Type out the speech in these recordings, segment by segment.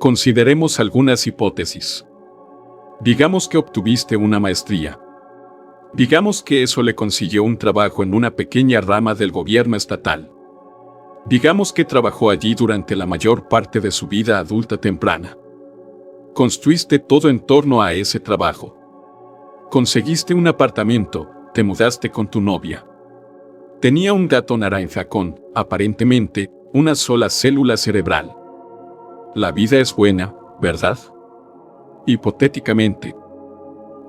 Consideremos algunas hipótesis. Digamos que obtuviste una maestría. Digamos que eso le consiguió un trabajo en una pequeña rama del gobierno estatal. Digamos que trabajó allí durante la mayor parte de su vida adulta temprana. Construiste todo en torno a ese trabajo. Conseguiste un apartamento, te mudaste con tu novia. Tenía un gato naranja con, aparentemente, una sola célula cerebral. La vida es buena, ¿verdad? Hipotéticamente.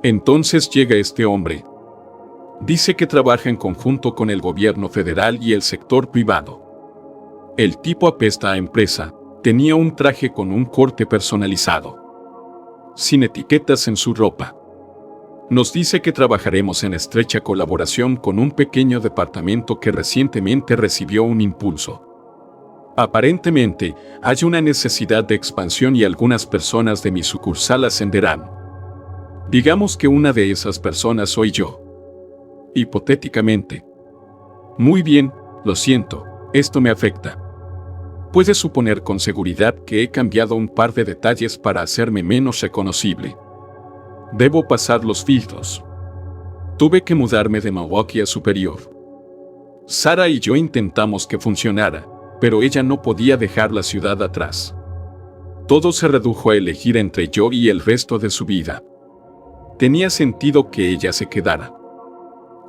Entonces llega este hombre. Dice que trabaja en conjunto con el gobierno federal y el sector privado. El tipo apesta a empresa, tenía un traje con un corte personalizado. Sin etiquetas en su ropa. Nos dice que trabajaremos en estrecha colaboración con un pequeño departamento que recientemente recibió un impulso. Aparentemente, hay una necesidad de expansión y algunas personas de mi sucursal ascenderán. Digamos que una de esas personas soy yo. Hipotéticamente. Muy bien, lo siento, esto me afecta. Puedes suponer con seguridad que he cambiado un par de detalles para hacerme menos reconocible. Debo pasar los filtros. Tuve que mudarme de Milwaukee a Superior. Sara y yo intentamos que funcionara, pero ella no podía dejar la ciudad atrás. Todo se redujo a elegir entre yo y el resto de su vida. Tenía sentido que ella se quedara.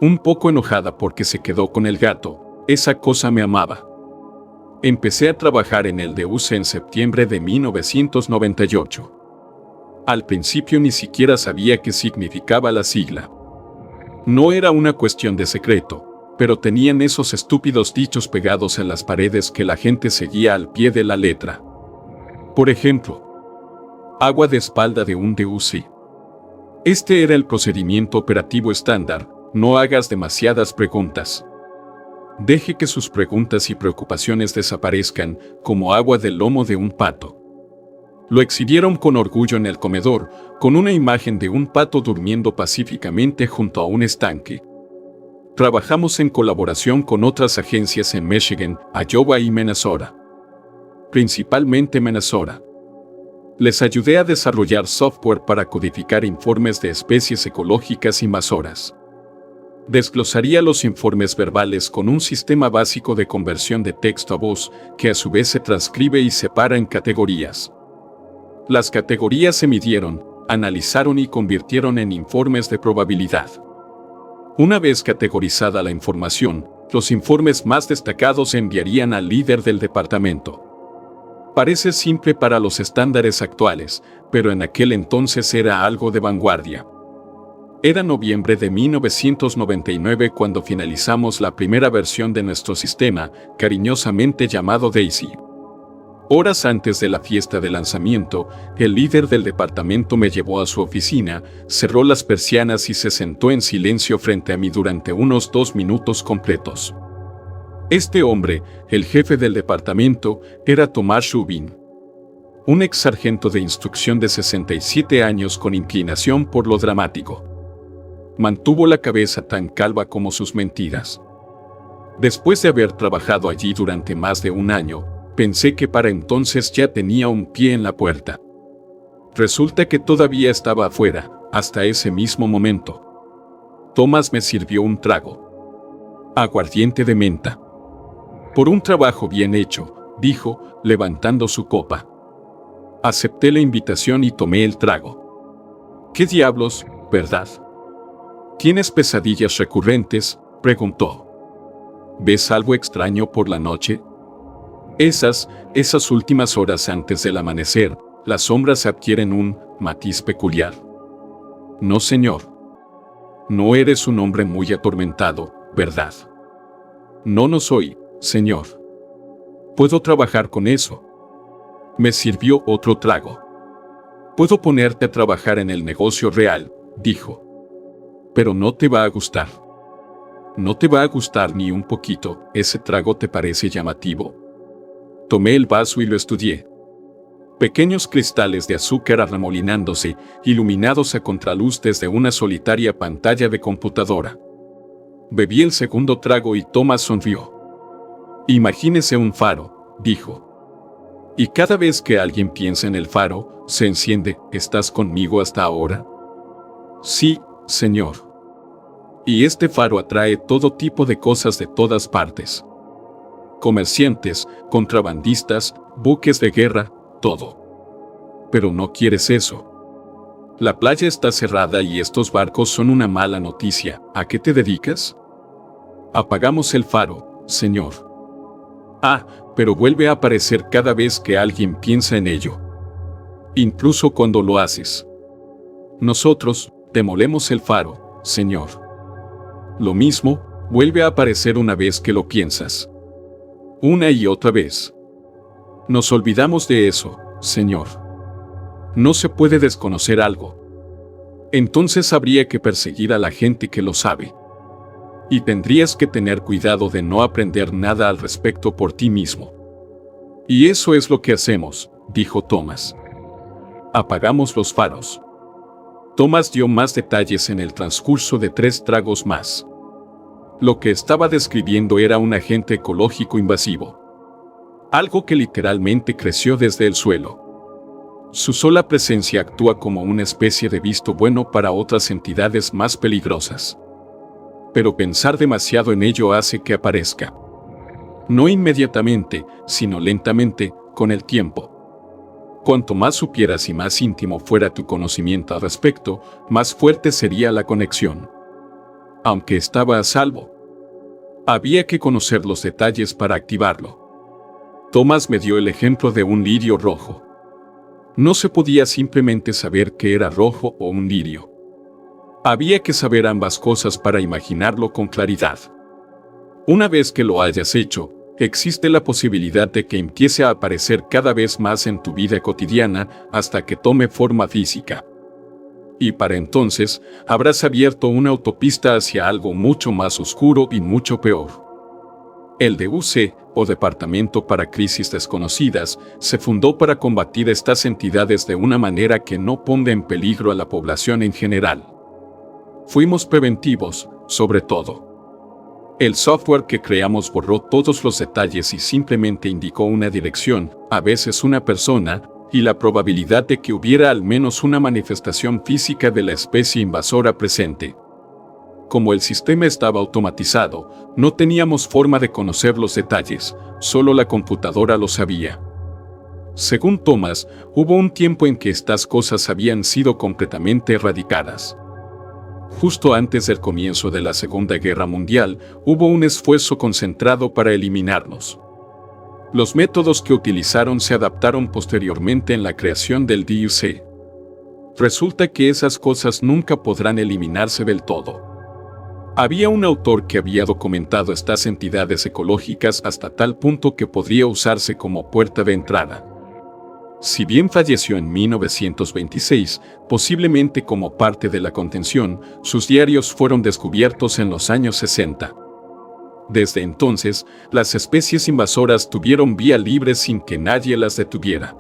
Un poco enojada porque se quedó con el gato, esa cosa me amaba. Empecé a trabajar en el DUC en septiembre de 1998. Al principio ni siquiera sabía qué significaba la sigla. No era una cuestión de secreto, pero tenían esos estúpidos dichos pegados en las paredes que la gente seguía al pie de la letra. Por ejemplo, agua de espalda de un DUC. Este era el procedimiento operativo estándar, no hagas demasiadas preguntas. Deje que sus preguntas y preocupaciones desaparezcan como agua del lomo de un pato. Lo exhibieron con orgullo en el comedor, con una imagen de un pato durmiendo pacíficamente junto a un estanque. Trabajamos en colaboración con otras agencias en Michigan, Iowa y Minnesota. Principalmente Minnesota. Les ayudé a desarrollar software para codificar informes de especies ecológicas invasoras. Desglosaría los informes verbales con un sistema básico de conversión de texto a voz, que a su vez se transcribe y separa en categorías. Las categorías se midieron, analizaron y convirtieron en informes de probabilidad. Una vez categorizada la información, los informes más destacados se enviarían al líder del departamento. Parece simple para los estándares actuales, pero en aquel entonces era algo de vanguardia. Era noviembre de 1999 cuando finalizamos la primera versión de nuestro sistema, cariñosamente llamado Daisy. Horas antes de la fiesta de lanzamiento, el líder del departamento me llevó a su oficina, cerró las persianas y se sentó en silencio frente a mí durante unos 2 minutos completos. Este hombre, el jefe del departamento, era Tomás Shubin. Un ex sargento de instrucción de 67 años con inclinación por lo dramático. Mantuvo la cabeza tan calva como sus mentiras. Después de haber trabajado allí durante más de un año, pensé que para entonces ya tenía un pie en la puerta. Resulta que todavía estaba afuera, hasta ese mismo momento. Tomás me sirvió un trago. Aguardiente de menta. Por un trabajo bien hecho, dijo, levantando su copa. Acepté la invitación y tomé el trago. ¿Qué diablos, verdad? ¿Tienes pesadillas recurrentes?, preguntó. ¿Ves algo extraño por la noche? Esas últimas horas antes del amanecer, las sombras adquieren un matiz peculiar. No, señor. No eres un hombre muy atormentado, ¿verdad? No soy, señor. Puedo trabajar con eso. Me sirvió otro trago. Puedo ponerte a trabajar en el negocio real, dijo. Pero no te va a gustar. No te va a gustar ni un poquito. ¿Ese trago te parece llamativo? Tomé el vaso y lo estudié. Pequeños cristales de azúcar arremolinándose, iluminados a contraluz desde una solitaria pantalla de computadora. Bebí el segundo trago y Tomás sonrió. Imagínese un faro, dijo. Y cada vez que alguien piensa en el faro, se enciende. ¿Estás conmigo hasta ahora? Sí, Señor. Y este faro atrae todo tipo de cosas de todas partes. Comerciantes, contrabandistas, buques de guerra, todo. Pero no quieres eso. La playa está cerrada y estos barcos son una mala noticia. ¿A qué te dedicas? Apagamos el faro, Señor. Ah, pero vuelve a aparecer cada vez que alguien piensa en ello. Incluso cuando lo haces. Nosotros demolemos el faro, Señor. Lo mismo, vuelve a aparecer una vez que lo piensas. Una y otra vez. Nos olvidamos de eso, Señor. No se puede desconocer algo. Entonces habría que perseguir a la gente que lo sabe. Y tendrías que tener cuidado de no aprender nada al respecto por ti mismo. Y eso es lo que hacemos, dijo Thomas. Apagamos los faros. Thomas dio más detalles en el transcurso de 3 tragos más. Lo que estaba describiendo era un agente ecológico invasivo. Algo que literalmente creció desde el suelo. Su sola presencia actúa como una especie de visto bueno para otras entidades más peligrosas. Pero pensar demasiado en ello hace que aparezca. No inmediatamente, sino lentamente, con el tiempo. Cuanto más supieras y más íntimo fuera tu conocimiento al respecto, más fuerte sería la conexión. Aunque estaba a salvo. Había que conocer los detalles para activarlo. Thomas me dio el ejemplo de un lirio rojo. No se podía simplemente saber que era rojo o un lirio. Había que saber ambas cosas para imaginarlo con claridad. Una vez que lo hayas hecho, existe la posibilidad de que empiece a aparecer cada vez más en tu vida cotidiana hasta que tome forma física. Y para entonces, habrás abierto una autopista hacia algo mucho más oscuro y mucho peor. El DUC, o Departamento para Crisis Desconocidas, se fundó para combatir estas entidades de una manera que no ponga en peligro a la población en general. Fuimos preventivos, sobre todo. El software que creamos borró todos los detalles y simplemente indicó una dirección, a veces una persona, y la probabilidad de que hubiera al menos una manifestación física de la especie invasora presente. Como el sistema estaba automatizado, no teníamos forma de conocer los detalles, solo la computadora lo sabía. Según Thomas, hubo un tiempo en que estas cosas habían sido completamente erradicadas. Justo antes del comienzo de la Segunda Guerra Mundial, hubo un esfuerzo concentrado para eliminarlos. Los métodos que utilizaron se adaptaron posteriormente en la creación del DUC. Resulta que esas cosas nunca podrán eliminarse del todo. Había un autor que había documentado estas entidades ecológicas hasta tal punto que podría usarse como puerta de entrada. Si bien falleció en 1926, posiblemente como parte de la contención, sus diarios fueron descubiertos en los años 60. Desde entonces, las especies invasoras tuvieron vía libre sin que nadie las detuviera.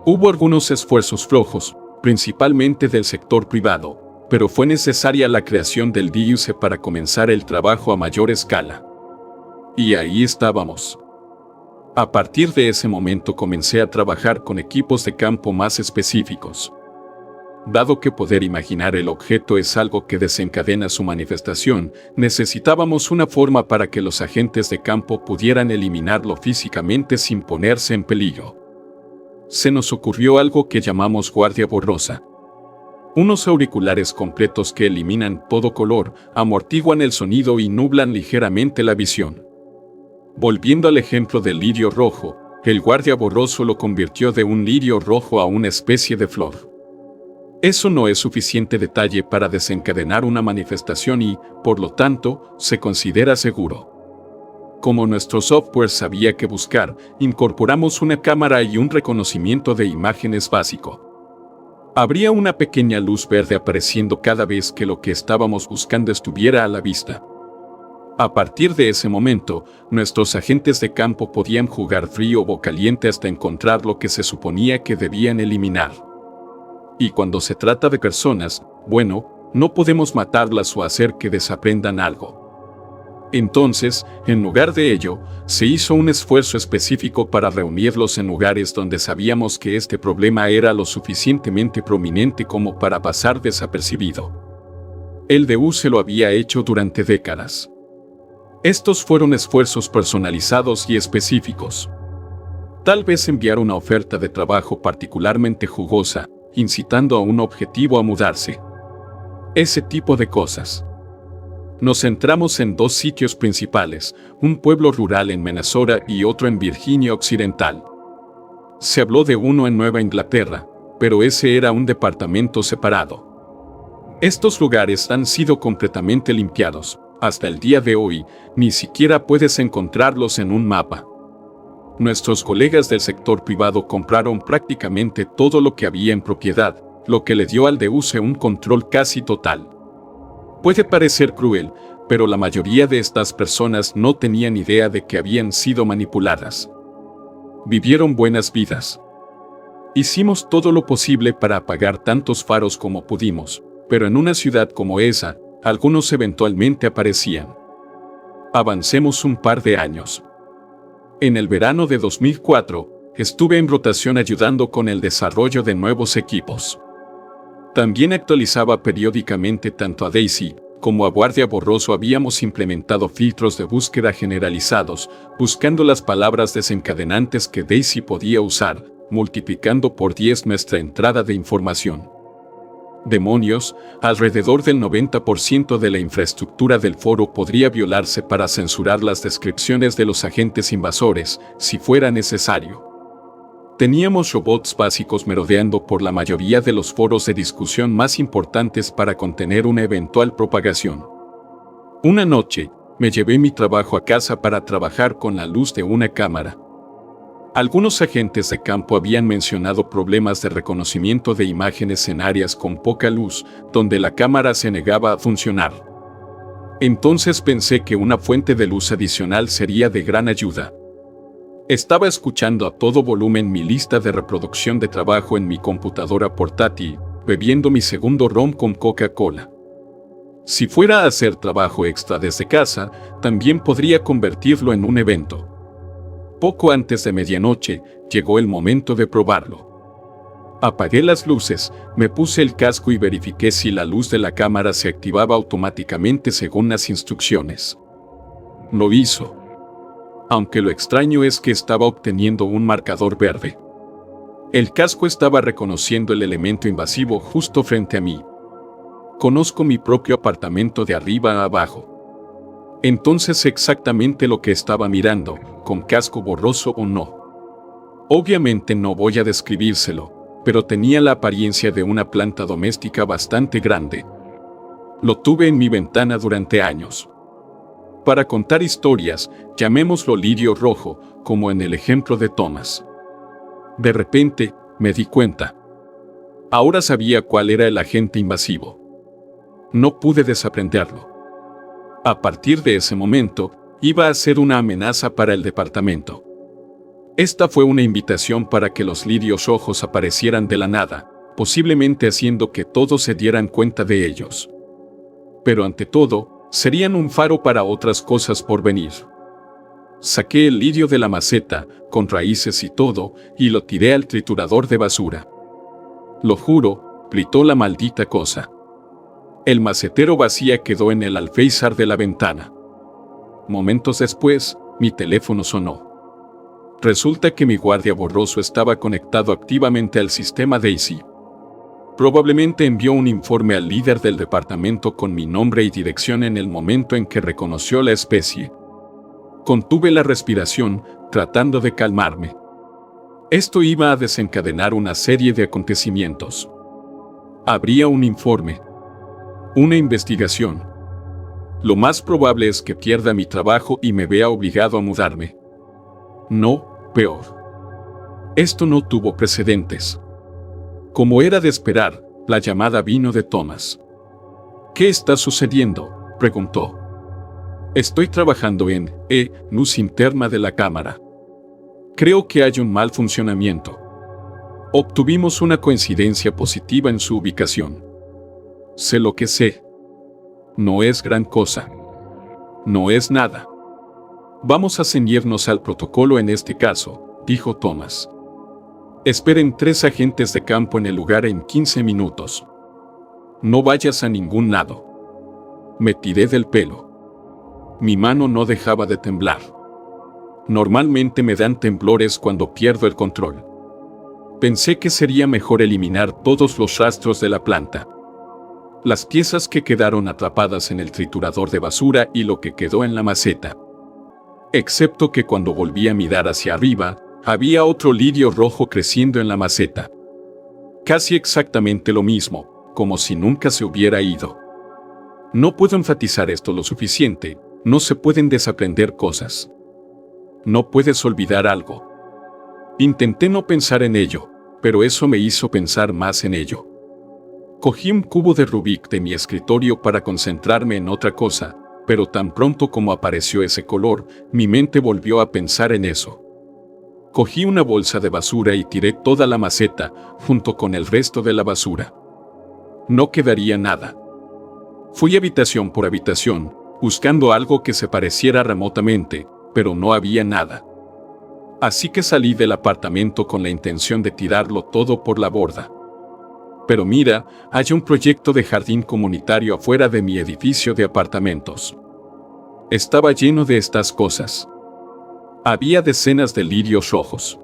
Hubo algunos esfuerzos flojos, principalmente del sector privado, pero fue necesaria la creación del DUC para comenzar el trabajo a mayor escala. Y ahí estábamos. A partir de ese momento comencé a trabajar con equipos de campo más específicos. Dado que poder imaginar el objeto es algo que desencadena su manifestación, necesitábamos una forma para que los agentes de campo pudieran eliminarlo físicamente sin ponerse en peligro. Se nos ocurrió algo que llamamos guardia borrosa. Unos auriculares completos que eliminan todo color, amortiguan el sonido y nublan ligeramente la visión. Volviendo al ejemplo del lirio rojo, el guardia borroso lo convirtió de un lirio rojo a una especie de flor. Eso no es suficiente detalle para desencadenar una manifestación y, por lo tanto, se considera seguro. Como nuestro software sabía qué buscar, incorporamos una cámara y un reconocimiento de imágenes básico. Habría una pequeña luz verde apareciendo cada vez que lo que estábamos buscando estuviera a la vista. A partir de ese momento, nuestros agentes de campo podían jugar frío o caliente hasta encontrar lo que se suponía que debían eliminar. Y cuando se trata de personas, bueno, no podemos matarlas o hacer que desaprendan algo. Entonces, en lugar de ello, se hizo un esfuerzo específico para reunirlos en lugares donde sabíamos que este problema era lo suficientemente prominente como para pasar desapercibido. El DU se lo había hecho durante décadas. Estos fueron esfuerzos personalizados y específicos. Tal vez enviar una oferta de trabajo particularmente jugosa, incitando a un objetivo a mudarse. Ese tipo de cosas. Nos centramos en 2 sitios principales, un pueblo rural en Minnesota y otro en Virginia Occidental. Se habló de uno en Nueva Inglaterra, pero ese era un departamento separado. Estos lugares han sido completamente limpiados. Hasta el día de hoy, ni siquiera puedes encontrarlos en un mapa. Nuestros colegas del sector privado compraron prácticamente todo lo que había en propiedad, lo que le dio al DUC un control casi total. Puede parecer cruel, pero la mayoría de estas personas no tenían idea de que habían sido manipuladas. Vivieron buenas vidas. Hicimos todo lo posible para apagar tantos faros como pudimos, pero en una ciudad como esa, algunos eventualmente aparecían. Avancemos un par de años. En el verano de 2004, estuve en rotación ayudando con el desarrollo de nuevos equipos. También actualizaba periódicamente tanto a Daisy como a Guardia Borroso. Habíamos implementado filtros de búsqueda generalizados, buscando las palabras desencadenantes que Daisy podía usar, multiplicando por 10 nuestra entrada de información. Demonios, alrededor del 90% de la infraestructura del foro podría violarse para censurar las descripciones de los agentes invasores, si fuera necesario. Teníamos robots básicos merodeando por la mayoría de los foros de discusión más importantes para contener una eventual propagación. Una noche, me llevé mi trabajo a casa para trabajar con la luz de una cámara. Algunos agentes de campo habían mencionado problemas de reconocimiento de imágenes en áreas con poca luz, donde la cámara se negaba a funcionar. Entonces pensé que una fuente de luz adicional sería de gran ayuda. Estaba escuchando a todo volumen mi lista de reproducción de trabajo en mi computadora portátil, bebiendo mi segundo ron con Coca-Cola. Si fuera a hacer trabajo extra desde casa, también podría convertirlo en un evento. Poco antes de medianoche, llegó el momento de probarlo. Apagué las luces, me puse el casco y verifiqué si la luz de la cámara se activaba automáticamente según las instrucciones. Lo hizo. Aunque lo extraño es que estaba obteniendo un marcador verde. El casco estaba reconociendo el elemento invasivo justo frente a mí. Conozco mi propio apartamento de arriba a abajo. Entonces sé exactamente lo que estaba mirando, con casco borroso o no. Obviamente no voy a describírselo, pero tenía la apariencia de una planta doméstica bastante grande. Lo tuve en mi ventana durante años. Para contar historias, llamémoslo lirio rojo, como en el ejemplo de Thomas. De repente, me di cuenta. Ahora sabía cuál era el agente invasivo. No pude desaprenderlo. A partir de ese momento, iba a ser una amenaza para el departamento. Esta fue una invitación para que los lirios rojos aparecieran de la nada, posiblemente haciendo que todos se dieran cuenta de ellos. Pero ante todo, serían un faro para otras cosas por venir. Saqué el lirio de la maceta, con raíces y todo, y lo tiré al triturador de basura. Lo juro, gritó la maldita cosa. El macetero vacía quedó en el alféizar de la ventana. Momentos después, mi teléfono sonó. Resulta que mi guardia borroso estaba conectado activamente al sistema Daisy. Probablemente envió un informe al líder del departamento con mi nombre y dirección en el momento en que reconoció la especie. Contuve la respiración, tratando de calmarme. Esto iba a desencadenar una serie de acontecimientos. Habría un informe. Una investigación. Lo más probable es que pierda mi trabajo y me vea obligado a mudarme. No, peor. Esto no tuvo precedentes. Como era de esperar, la llamada vino de Thomas. ¿Qué está sucediendo?, preguntó. Estoy trabajando en luz interna de la cámara. Creo que hay un mal funcionamiento. Obtuvimos una coincidencia positiva en su ubicación. Sé lo que sé. No es gran cosa. No es nada. Vamos a ceñirnos al protocolo en este caso, dijo Thomas. Esperen 3 agentes de campo en el lugar en 15 minutos. No vayas a ningún lado. Me tiré del pelo. Mi mano no dejaba de temblar. Normalmente me dan temblores cuando pierdo el control. Pensé que sería mejor eliminar todos los rastros de la planta. Las piezas que quedaron atrapadas en el triturador de basura y lo que quedó en la maceta. Excepto que cuando volví a mirar hacia arriba, había otro lirio rojo creciendo en la maceta. Casi exactamente lo mismo, como si nunca se hubiera ido. No puedo enfatizar esto lo suficiente, no se pueden desaprender cosas. No puedes olvidar algo. Intenté no pensar en ello, pero eso me hizo pensar más en ello. Cogí un cubo de Rubik de mi escritorio para concentrarme en otra cosa, pero tan pronto como apareció ese color, mi mente volvió a pensar en eso. Cogí una bolsa de basura y tiré toda la maceta, junto con el resto de la basura. No quedaría nada. Fui habitación por habitación, buscando algo que se pareciera remotamente, pero no había nada. Así que salí del apartamento con la intención de tirarlo todo por la borda. Pero mira, hay un proyecto de jardín comunitario afuera de mi edificio de apartamentos. Estaba lleno de estas cosas. Había decenas de lirios rojos.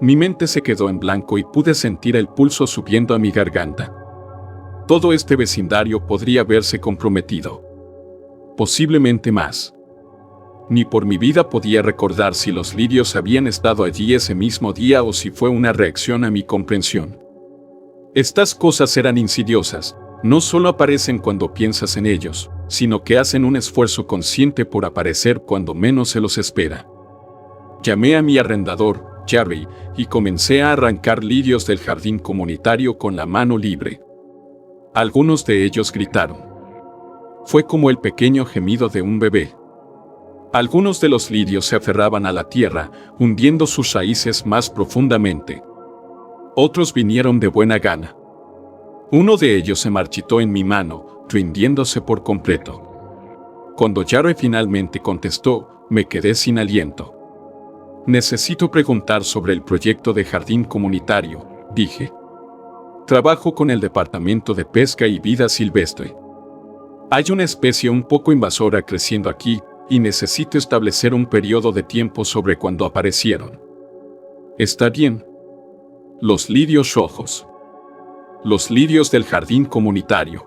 Mi mente se quedó en blanco y pude sentir el pulso subiendo a mi garganta. Todo este vecindario podría verse comprometido. Posiblemente más. Ni por mi vida podía recordar si los lirios habían estado allí ese mismo día o si fue una reacción a mi comprensión. Estas cosas eran insidiosas, no solo aparecen cuando piensas en ellos, sino que hacen un esfuerzo consciente por aparecer cuando menos se los espera. Llamé a mi arrendador, Jerry, y comencé a arrancar lirios del jardín comunitario con la mano libre. Algunos de ellos gritaron. Fue como el pequeño gemido de un bebé. Algunos de los lirios se aferraban a la tierra, hundiendo sus raíces más profundamente. Otros vinieron de buena gana. Uno de ellos se marchitó en mi mano, rindiéndose por completo. Cuando Jerry finalmente contestó, me quedé sin aliento. Necesito preguntar sobre el proyecto de jardín comunitario, dije. Trabajo con el Departamento de Pesca y Vida Silvestre. Hay una especie un poco invasora creciendo aquí, y necesito establecer un periodo de tiempo sobre cuándo aparecieron. ¿Está bien? Los lirios rojos. Los lirios del jardín comunitario.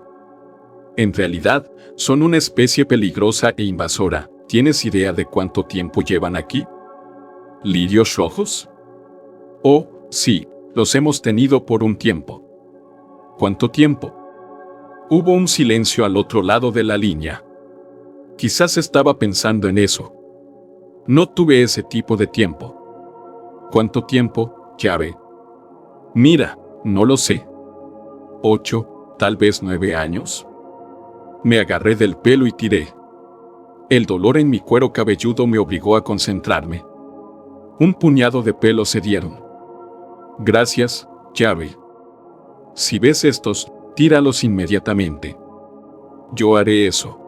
En realidad, son una especie peligrosa e invasora. ¿Tienes idea de cuánto tiempo llevan aquí? ¿Lirios rojos? Oh, sí, los hemos tenido por un tiempo. ¿Cuánto tiempo? Hubo un silencio al otro lado de la línea. Quizás estaba pensando en eso. No tuve ese tipo de tiempo. ¿Cuánto tiempo, Jerry? Mira, no lo sé. 8, tal vez 9 años. Me agarré del pelo y tiré. El dolor en mi cuero cabelludo me obligó a concentrarme. Un puñado de pelos se dieron. Gracias, Jerry. Si ves estos, tíralos inmediatamente. Yo haré eso.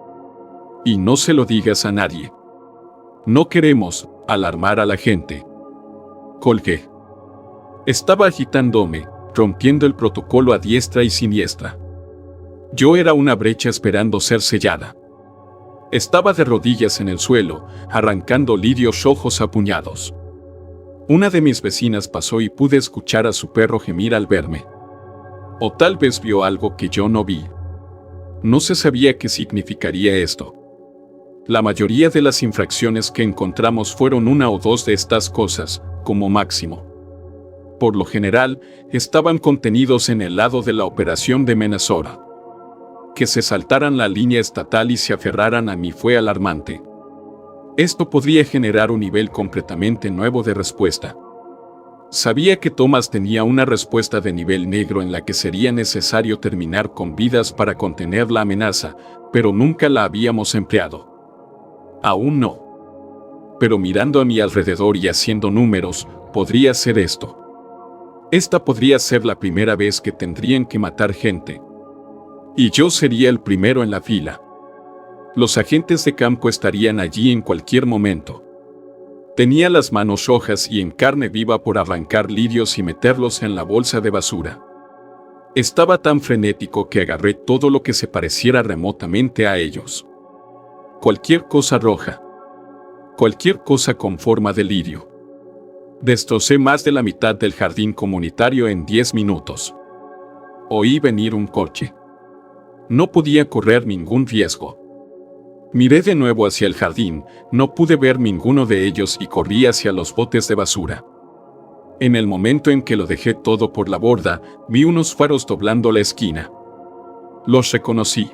Y no se lo digas a nadie. No queremos alarmar a la gente. Colgué. Estaba agitándome, rompiendo el protocolo a diestra y siniestra. Yo era una brecha esperando ser sellada. Estaba de rodillas en el suelo, arrancando lirios rojos a puñados. Una de mis vecinas pasó y pude escuchar a su perro gemir al verme. O tal vez vio algo que yo no vi. No se sabía qué significaría esto. La mayoría de las infracciones que encontramos fueron 1 o 2 de estas cosas, como máximo. Por lo general, estaban contenidos en el lado de la operación de Minnesota. Que se saltaran la línea estatal y se aferraran a mí fue alarmante. Esto podría generar un nivel completamente nuevo de respuesta. Sabía que Thomas tenía una respuesta de nivel negro en la que sería necesario terminar con vidas para contener la amenaza, pero nunca la habíamos empleado. Aún no. Pero mirando a mi alrededor y haciendo números, podría ser esto. Esta podría ser la primera vez que tendrían que matar gente. Y yo sería el primero en la fila. Los agentes de campo estarían allí en cualquier momento. Tenía las manos rojas y en carne viva por arrancar lirios y meterlos en la bolsa de basura. Estaba tan frenético que agarré todo lo que se pareciera remotamente a ellos. Cualquier cosa roja. Cualquier cosa con forma de lirio. Destrocé más de la mitad del jardín comunitario en 10 minutos. Oí venir un coche. No podía correr ningún riesgo. Miré de nuevo hacia el jardín, no pude ver ninguno de ellos y corrí hacia los botes de basura. En el momento en que lo dejé todo por la borda, vi unos faros doblando la esquina. Los reconocí.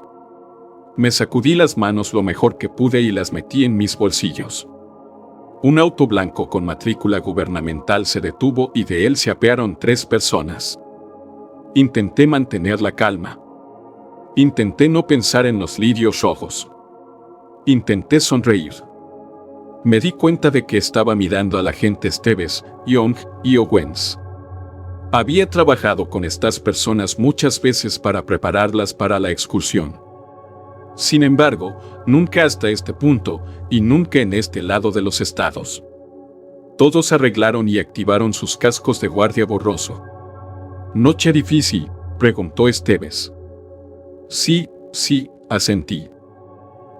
Me sacudí las manos lo mejor que pude y las metí en mis bolsillos. Un auto blanco con matrícula gubernamental se detuvo y de él se apearon 3 personas. Intenté mantener la calma. Intenté no pensar en los lirios rojos. Intenté sonreír. Me di cuenta de que estaba mirando a la gente Esteves, Young y Owens. Había trabajado con estas personas muchas veces para prepararlas para la excursión. Sin embargo, nunca hasta este punto, y nunca en este lado de los estados. Todos arreglaron y activaron sus cascos de guardia borroso. ¿Noche difícil?, preguntó Esteves. Sí, asentí.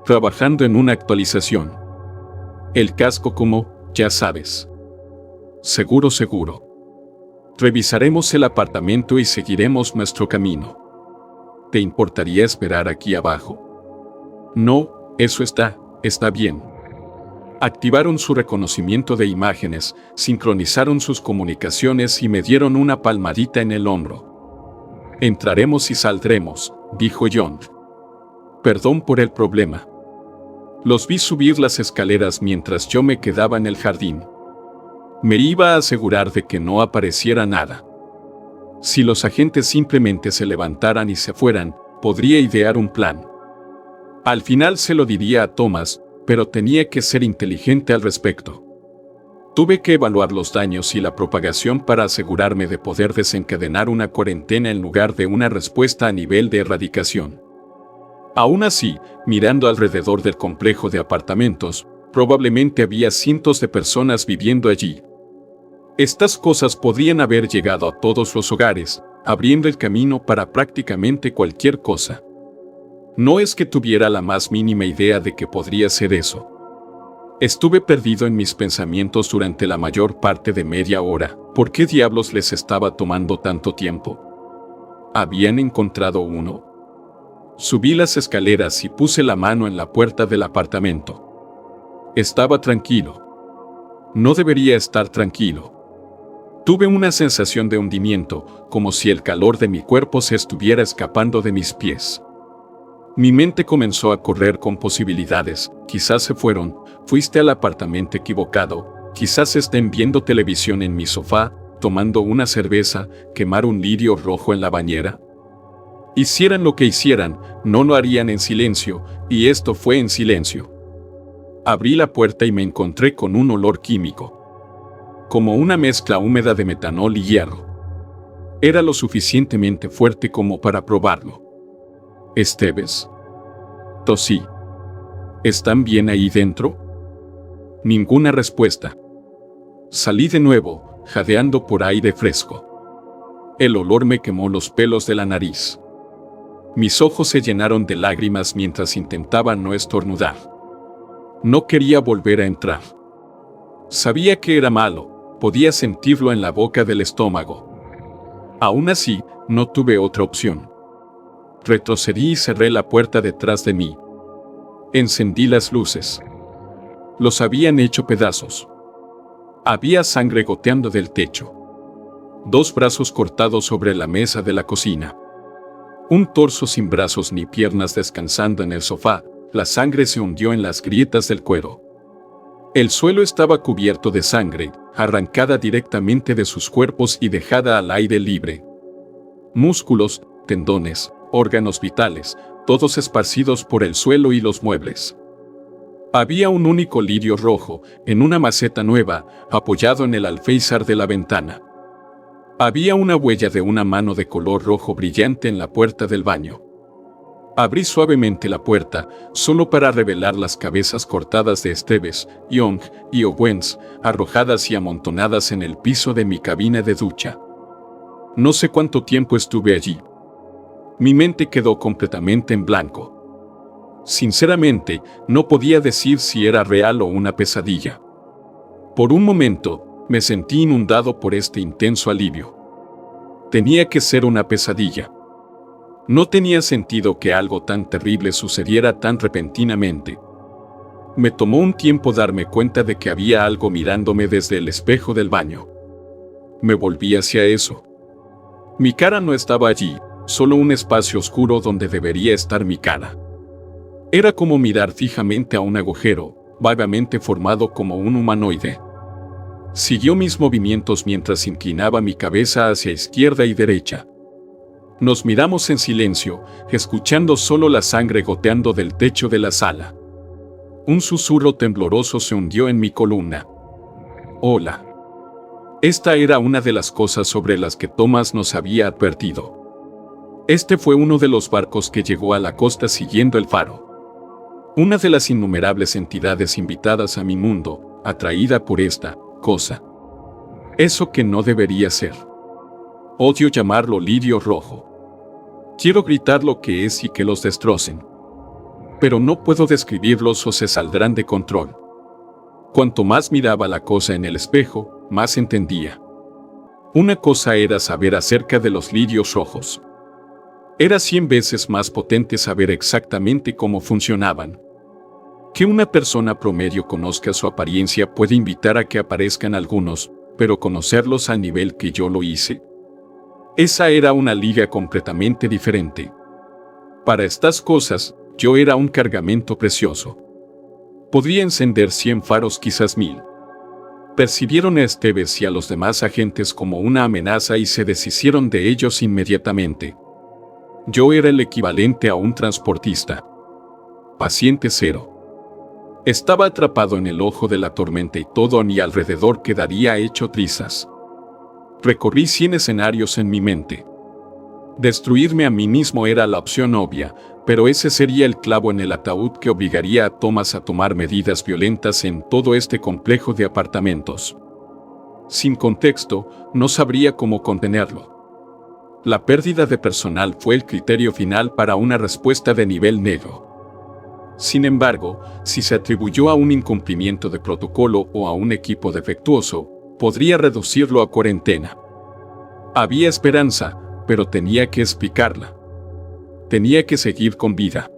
Trabajando en una actualización. El casco como, ya sabes. Seguro. Revisaremos el apartamento y seguiremos nuestro camino. ¿Te importaría esperar aquí abajo? No, eso está bien. Activaron su reconocimiento de imágenes, sincronizaron sus comunicaciones y me dieron una palmadita en el hombro. Entraremos y saldremos, dijo John. Perdón por el problema. Los vi subir las escaleras mientras yo me quedaba en el jardín. Me iba a asegurar de que no apareciera nada. Si los agentes simplemente se levantaran y se fueran, podría idear un plan. Al final se lo diría a Thomas, pero tenía que ser inteligente al respecto. Tuve que evaluar los daños y la propagación para asegurarme de poder desencadenar una cuarentena en lugar de una respuesta a nivel de erradicación. Aún así, mirando alrededor del complejo de apartamentos, probablemente había cientos de personas viviendo allí. Estas cosas podrían haber llegado a todos los hogares, abriendo el camino para prácticamente cualquier cosa. No es que tuviera la más mínima idea de que podría ser eso. Estuve perdido en mis pensamientos durante la mayor parte de media hora. ¿Por qué diablos les estaba tomando tanto tiempo? ¿Habían encontrado uno? Subí las escaleras y puse la mano en la puerta del apartamento. Estaba tranquilo. No debería estar tranquilo. Tuve una sensación de hundimiento, como si el calor de mi cuerpo se estuviera escapando de mis pies. Mi mente comenzó a correr con posibilidades. Quizás se fueron, fuiste al apartamento equivocado, quizás estén viendo televisión en mi sofá, tomando una cerveza, quemar un lirio rojo en la bañera. Hicieran lo que hicieran, no lo harían en silencio, y esto fue en silencio. Abrí la puerta y me encontré con un olor químico. Como una mezcla húmeda de metanol y hierro. Era lo suficientemente fuerte como para probarlo. Esteves. Tosí. ¿Están bien ahí dentro? Ninguna respuesta. Salí de nuevo, jadeando por aire fresco. El olor me quemó los pelos de la nariz. Mis ojos se llenaron de lágrimas mientras intentaba no estornudar. No quería volver a entrar. Sabía que era malo, podía sentirlo en la boca del estómago. Aún así, no tuve otra opción. Retrocedí y cerré la puerta detrás de mí. Encendí las luces. Los habían hecho pedazos. Había sangre goteando del techo. 2 brazos cortados sobre la mesa de la cocina. Un torso sin brazos ni piernas descansando en el sofá. La sangre se hundió en las grietas del cuero. El suelo estaba cubierto de sangre, arrancada directamente de sus cuerpos y dejada al aire libre. Músculos, tendones, órganos vitales, todos esparcidos por el suelo y los muebles. Había un único lirio rojo, en una maceta nueva, apoyado en el alféizar de la ventana. Había una huella de una mano de color rojo brillante en la puerta del baño. Abrí suavemente la puerta, solo para revelar las cabezas cortadas de Esteves, Young y Owens, arrojadas y amontonadas en el piso de mi cabina de ducha. No sé cuánto tiempo estuve allí. Mi mente quedó completamente en blanco. Sinceramente, no podía decir si era real o una pesadilla. Por un momento, me sentí inundado por este intenso alivio. Tenía que ser una pesadilla. No tenía sentido que algo tan terrible sucediera tan repentinamente. Me tomó un tiempo darme cuenta de que había algo mirándome desde el espejo del baño. Me volví hacia eso. Mi cara no estaba allí, solo un espacio oscuro donde debería estar mi cara. Era como mirar fijamente a un agujero, vagamente formado como un humanoide. Siguió mis movimientos mientras inclinaba mi cabeza hacia izquierda y derecha. Nos miramos en silencio, escuchando solo la sangre goteando del techo de la sala. Un susurro tembloroso se hundió en mi columna. Hola. Esta era una de las cosas sobre las que Thomas nos había advertido. Este fue uno de los barcos que llegó a la costa siguiendo el faro. Una de las innumerables entidades invitadas a mi mundo, atraída por esta cosa. Eso que no debería ser. Odio llamarlo lirio rojo. Quiero gritar lo que es y que los destrocen. Pero no puedo describirlos o se saldrán de control. Cuanto más miraba la cosa en el espejo, más entendía. Una cosa era saber acerca de los lirios rojos. Era 100 veces más potente saber exactamente cómo funcionaban. Que una persona promedio conozca su apariencia puede invitar a que aparezcan algunos, pero conocerlos al nivel que yo lo hice. Esa era una liga completamente diferente. Para estas cosas, yo era un cargamento precioso. Podría encender 100 faros, quizás 1000. Percibieron a Esteves y a los demás agentes como una amenaza y se deshicieron de ellos inmediatamente. Yo era el equivalente a un transportista. Paciente cero. Estaba atrapado en el ojo de la tormenta y todo a mi alrededor quedaría hecho trizas. Recorrí 100 escenarios en mi mente. Destruirme a mí mismo era la opción obvia, pero ese sería el clavo en el ataúd que obligaría a Thomas a tomar medidas violentas en todo este complejo de apartamentos. Sin contexto, no sabría cómo contenerlo. La pérdida de personal fue el criterio final para una respuesta de nivel negro. Sin embargo, si se atribuyó a un incumplimiento de protocolo o a un equipo defectuoso, podría reducirlo a cuarentena. Había esperanza, pero tenía que explicarla. Tenía que seguir con vida.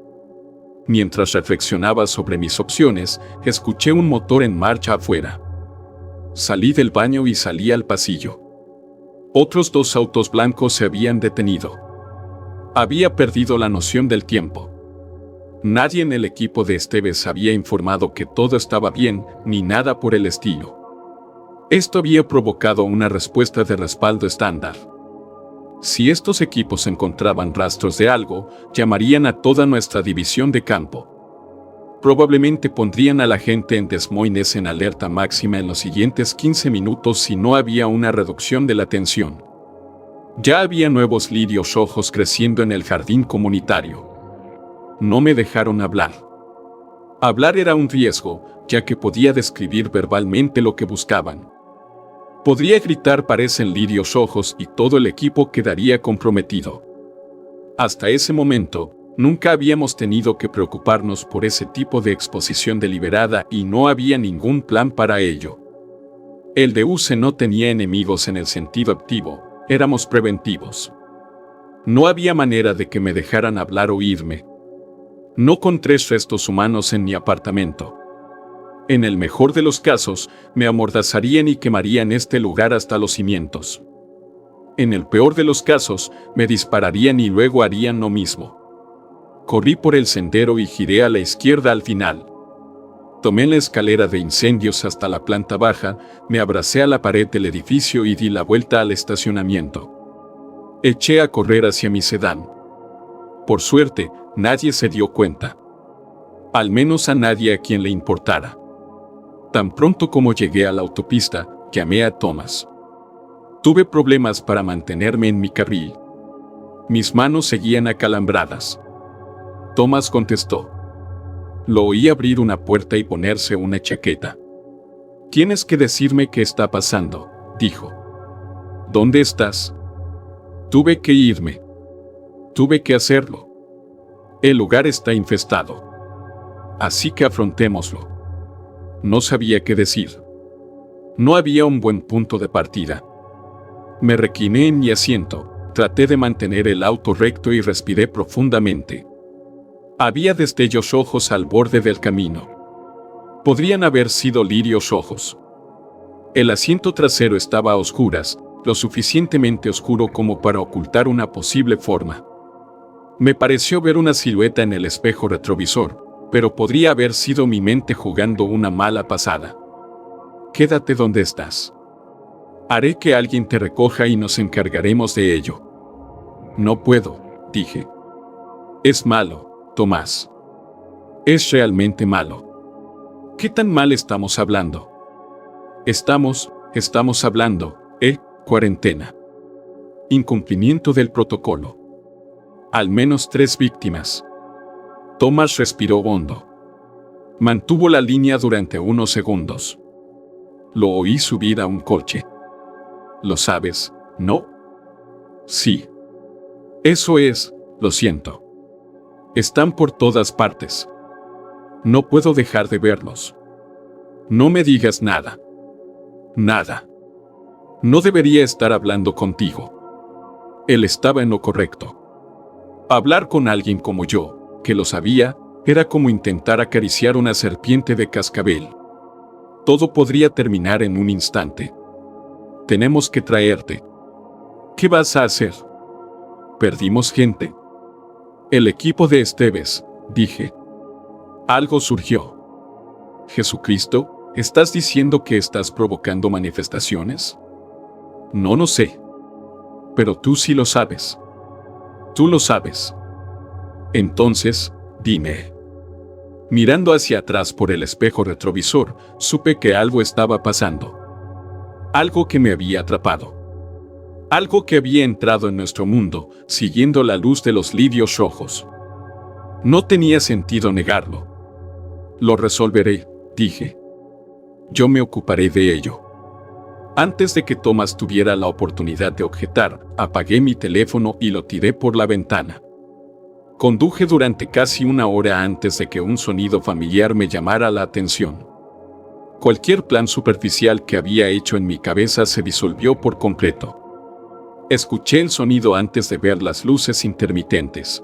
Mientras reflexionaba sobre mis opciones, escuché un motor en marcha afuera. Salí del baño y salí al pasillo. Otros 2 autos blancos se habían detenido. Había perdido la noción del tiempo. Nadie en el equipo de Esteves había informado que todo estaba bien, ni nada por el estilo. Esto había provocado una respuesta de respaldo estándar. Si estos equipos encontraban rastros de algo, llamarían a toda nuestra división de campo. Probablemente pondrían a la gente en Des Moines en alerta máxima en los siguientes 15 minutos si no había una reducción de la tensión. Ya había nuevos lirios rojos creciendo en el jardín comunitario. No me dejaron hablar. Hablar era un riesgo, ya que podía describir verbalmente lo que buscaban. Podría gritar "parecen lirios rojos" y todo el equipo quedaría comprometido. Hasta ese momento, nunca habíamos tenido que preocuparnos por ese tipo de exposición deliberada y no había ningún plan para ello. El DUC no tenía enemigos en el sentido activo, éramos preventivos. No había manera de que me dejaran hablar o irme. No con 3 restos humanos en mi apartamento. En el mejor de los casos, me amordazarían y quemarían este lugar hasta los cimientos. En el peor de los casos, me dispararían y luego harían lo mismo. Corrí por el sendero y giré a la izquierda al final. Tomé la escalera de incendios hasta la planta baja, me abracé a la pared del edificio y di la vuelta al estacionamiento. Eché a correr hacia mi sedán. Por suerte, nadie se dio cuenta. Al menos a nadie a quien le importara. Tan pronto como llegué a la autopista, llamé a Thomas. Tuve problemas para mantenerme en mi carril. Mis manos seguían acalambradas. Tomás contestó. Lo oí abrir una puerta y ponerse una chaqueta. Tienes que decirme qué está pasando, dijo. ¿Dónde estás? Tuve que irme. Tuve que hacerlo. El lugar está infestado. Así que afrontémoslo. No sabía qué decir. No había un buen punto de partida. Me recliné en mi asiento, traté de mantener el auto recto y respiré profundamente. Había destellos rojos al borde del camino. Podrían haber sido lirios rojos. El asiento trasero estaba a oscuras, lo suficientemente oscuro como para ocultar una posible forma. Me pareció ver una silueta en el espejo retrovisor, pero podría haber sido mi mente jugando una mala pasada. Quédate donde estás. Haré que alguien te recoja y nos encargaremos de ello. No puedo, dije. Es malo, Tomás. Es realmente malo. ¿Qué tan mal estamos hablando? Estamos hablando, cuarentena. Incumplimiento del protocolo. Al menos 3 víctimas. Tomás respiró hondo. Mantuvo la línea durante unos segundos. Lo oí subir a un coche. ¿Lo sabes, no? Sí. Eso es, lo siento. Están por todas partes. No puedo dejar de verlos. No me digas nada. Nada. No debería estar hablando contigo. Él estaba en lo correcto. Hablar con alguien como yo, que lo sabía, era como intentar acariciar una serpiente de cascabel. Todo podría terminar en un instante. Tenemos que traerte. ¿Qué vas a hacer? ¿Perdimos gente? El equipo de Esteves, dije. Algo surgió. Jesucristo, ¿estás diciendo que estás provocando manifestaciones? No lo sé. Pero tú sí lo sabes. Tú lo sabes. Entonces, dime. Mirando hacia atrás por el espejo retrovisor, supe que algo estaba pasando. Algo que me había atrapado. Algo que había entrado en nuestro mundo, siguiendo la luz de los lirios rojos. No tenía sentido negarlo. Lo resolveré, dije. Yo me ocuparé de ello. Antes de que Tomás tuviera la oportunidad de objetar, apagué mi teléfono y lo tiré por la ventana. Conduje durante casi una hora antes de que un sonido familiar me llamara la atención. Cualquier plan superficial que había hecho en mi cabeza se disolvió por completo. Escuché el sonido antes de ver las luces intermitentes.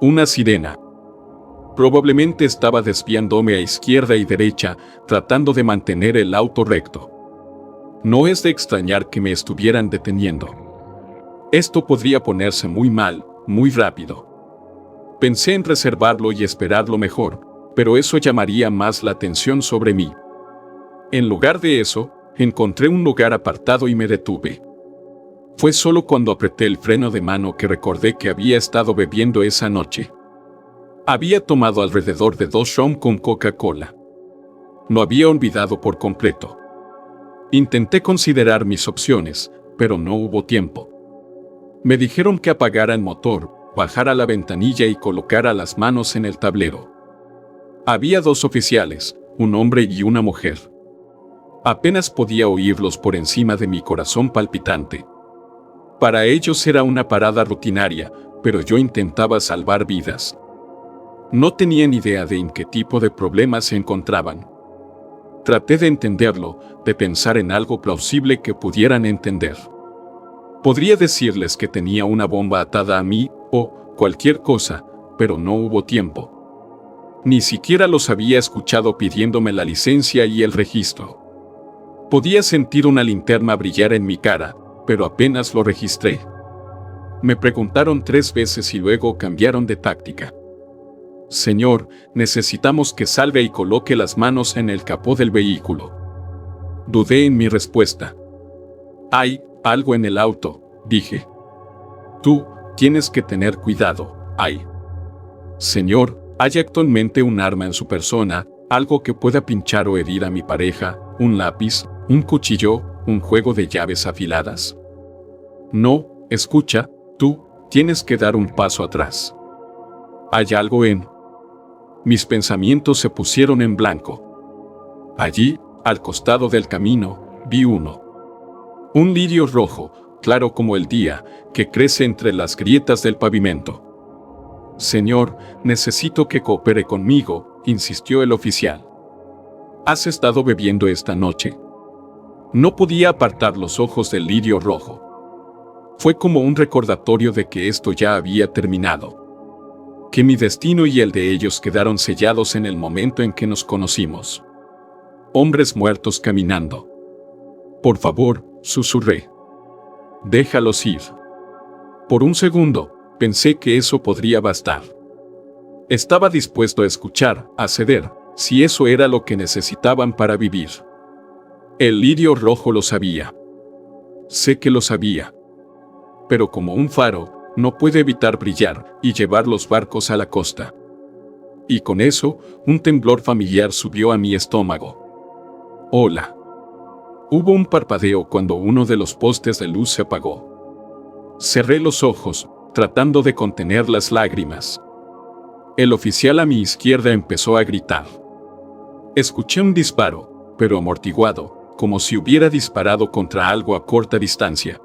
Una sirena. Probablemente estaba desviándome a izquierda y derecha, tratando de mantener el auto recto. No es de extrañar que me estuvieran deteniendo. Esto podría ponerse muy mal, muy rápido. Pensé en reservarlo y esperar lo mejor, pero eso llamaría más la atención sobre mí. En lugar de eso, encontré un lugar apartado y me detuve. Fue solo cuando apreté el freno de mano que recordé que había estado bebiendo esa noche. Había tomado alrededor de 2 ron con Coca-Cola. Lo había olvidado por completo. Intenté considerar mis opciones, pero no hubo tiempo. Me dijeron que apagara el motor, bajara la ventanilla y colocara las manos en el tablero. Había 2 oficiales, un hombre y una mujer. Apenas podía oírlos por encima de mi corazón palpitante. Para ellos era una parada rutinaria, pero yo intentaba salvar vidas. No tenía ni idea de en qué tipo de problemas se encontraban. Traté de entenderlo, de pensar en algo plausible que pudieran entender. Podría decirles que tenía una bomba atada a mí, o cualquier cosa, pero no hubo tiempo. Ni siquiera los había escuchado pidiéndome la licencia y el registro. Podía sentir una linterna brillar en mi cara, pero apenas lo registré. Me preguntaron 3 veces y luego cambiaron de táctica. Señor, necesitamos que salve y coloque las manos en el capó del vehículo. Dudé en mi respuesta. Hay algo en el auto, dije. Tú tienes que tener cuidado, hay. Señor, hay actualmente un arma en su persona, algo que pueda pinchar o herir a mi pareja, un lápiz, un cuchillo, un juego de llaves afiladas. No, escucha, tú tienes que dar un paso atrás. Hay algo en... Mis pensamientos se pusieron en blanco. Allí, al costado del camino, vi uno. Un lirio rojo, claro como el día, que crece entre las grietas del pavimento. Señor, necesito que coopere conmigo, insistió el oficial. ¿Has estado bebiendo esta noche? No podía apartar los ojos del lirio rojo. Fue como un recordatorio de que esto ya había terminado. Que mi destino y el de ellos quedaron sellados en el momento en que nos conocimos. Hombres muertos caminando. Por favor, susurré. Déjalos ir. Por un segundo, pensé que eso podría bastar. Estaba dispuesto a escuchar, a ceder, si eso era lo que necesitaban para vivir. El lirio rojo lo sabía. Sé que lo sabía. Pero como un faro, no puede evitar brillar y llevar los barcos a la costa. Y con eso, un temblor familiar subió a mi estómago. Hola. Hubo un parpadeo cuando uno de los postes de luz se apagó. Cerré los ojos, tratando de contener las lágrimas. El oficial a mi izquierda empezó a gritar. Escuché un disparo, pero amortiguado, como si hubiera disparado contra algo a corta distancia.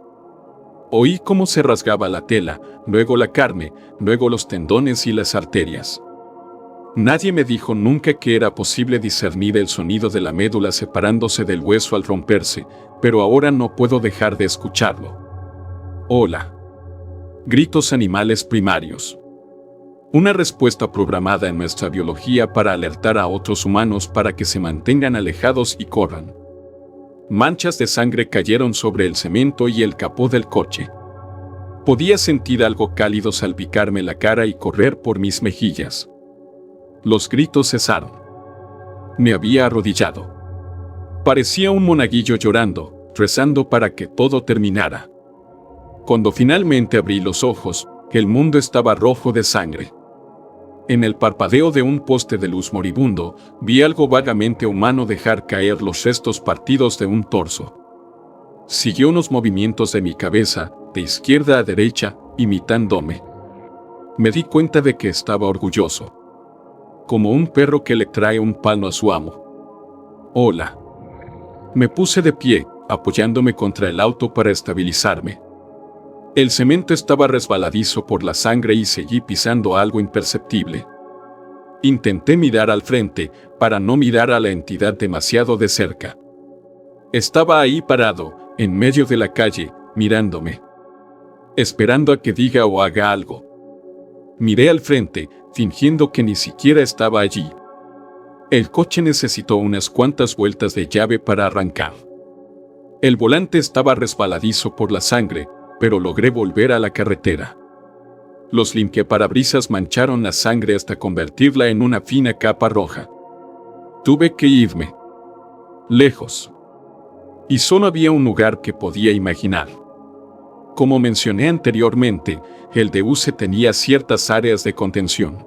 Oí cómo se rasgaba la tela, luego la carne, luego los tendones y las arterias. Nadie me dijo nunca que era posible discernir el sonido de la médula separándose del hueso al romperse, pero ahora no puedo dejar de escucharlo. Hola. Gritos animales primarios. Una respuesta programada en nuestra biología para alertar a otros humanos para que se mantengan alejados y corran. Manchas de sangre cayeron sobre el cemento y el capó del coche. Podía sentir algo cálido salpicarme la cara y correr por mis mejillas. Los gritos cesaron. Me había arrodillado. Parecía un monaguillo llorando, rezando para que todo terminara. Cuando finalmente abrí los ojos, el mundo estaba rojo de sangre. En el parpadeo de un poste de luz moribundo, vi algo vagamente humano dejar caer los restos partidos de un torso. Siguió unos movimientos de mi cabeza, de izquierda a derecha, imitándome. Me di cuenta de que estaba orgulloso. Como un perro que le trae un palo a su amo. Hola. Me puse de pie, apoyándome contra el auto para estabilizarme. El cemento estaba resbaladizo por la sangre y seguí pisando algo imperceptible. Intenté mirar al frente, para no mirar a la entidad demasiado de cerca. Estaba ahí parado, en medio de la calle, mirándome. Esperando a que diga o haga algo. Miré al frente, fingiendo que ni siquiera estaba allí. El coche necesitó unas cuantas vueltas de llave para arrancar. El volante estaba resbaladizo por la sangre, pero logré volver a la carretera. Los limpiaparabrisas mancharon la sangre hasta convertirla en una fina capa roja. Tuve que irme. Lejos. Y solo había un lugar que podía imaginar. Como mencioné anteriormente, el DUC tenía ciertas áreas de contención.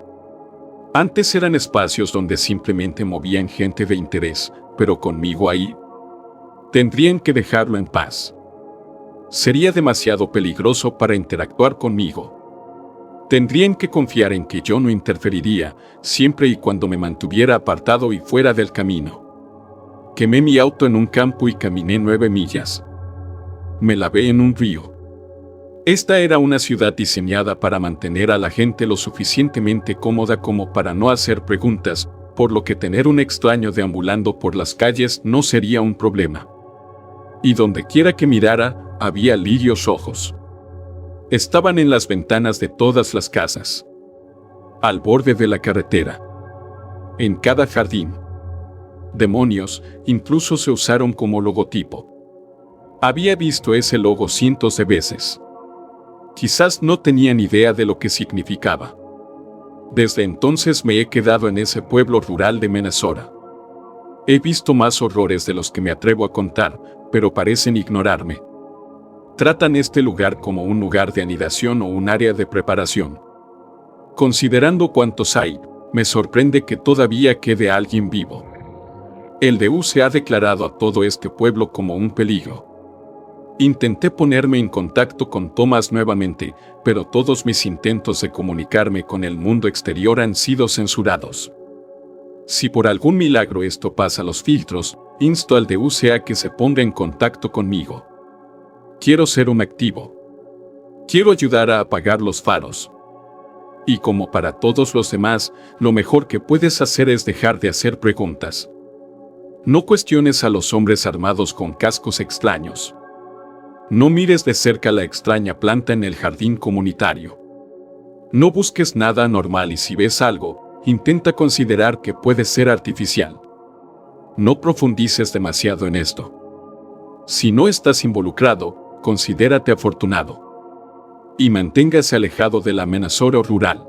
Antes eran espacios donde simplemente movían gente de interés, pero conmigo ahí. Tendrían que dejarlo en paz. Sería demasiado peligroso para interactuar conmigo. Tendrían que confiar en que yo no interferiría, siempre y cuando me mantuviera apartado y fuera del camino. Quemé mi auto en un campo y caminé 9 millas. Me lavé en un río. Esta era una ciudad diseñada para mantener a la gente lo suficientemente cómoda como para no hacer preguntas, por lo que tener un extraño deambulando por las calles no sería un problema. Y donde quiera que mirara, había lirios rojos. Estaban en las ventanas de todas las casas. Al borde de la carretera. En cada jardín. Demonios, incluso se usaron como logotipo. Había visto ese logo cientos de veces. Quizás no tenía ni idea de lo que significaba. Desde entonces me he quedado en ese pueblo rural de Minnesota. He visto más horrores de los que me atrevo a contar, pero parecen ignorarme. Tratan este lugar como un lugar de anidación o un área de preparación. Considerando cuántos hay, me sorprende que todavía quede alguien vivo. El DUC ha declarado a todo este pueblo como un peligro. Intenté ponerme en contacto con Thomas nuevamente, pero todos mis intentos de comunicarme con el mundo exterior han sido censurados. Si por algún milagro esto pasa los filtros, insto al DUC a que se ponga en contacto conmigo. Quiero ser un activo. Quiero ayudar a apagar los faros. Y como para todos los demás, lo mejor que puedes hacer es dejar de hacer preguntas. No cuestiones a los hombres armados con cascos extraños. No mires de cerca la extraña planta en el jardín comunitario. No busques nada anormal y si ves algo, intenta considerar que puede ser artificial. No profundices demasiado en esto. Si no estás involucrado, considérate afortunado. Y manténgase alejado del amenazador rural.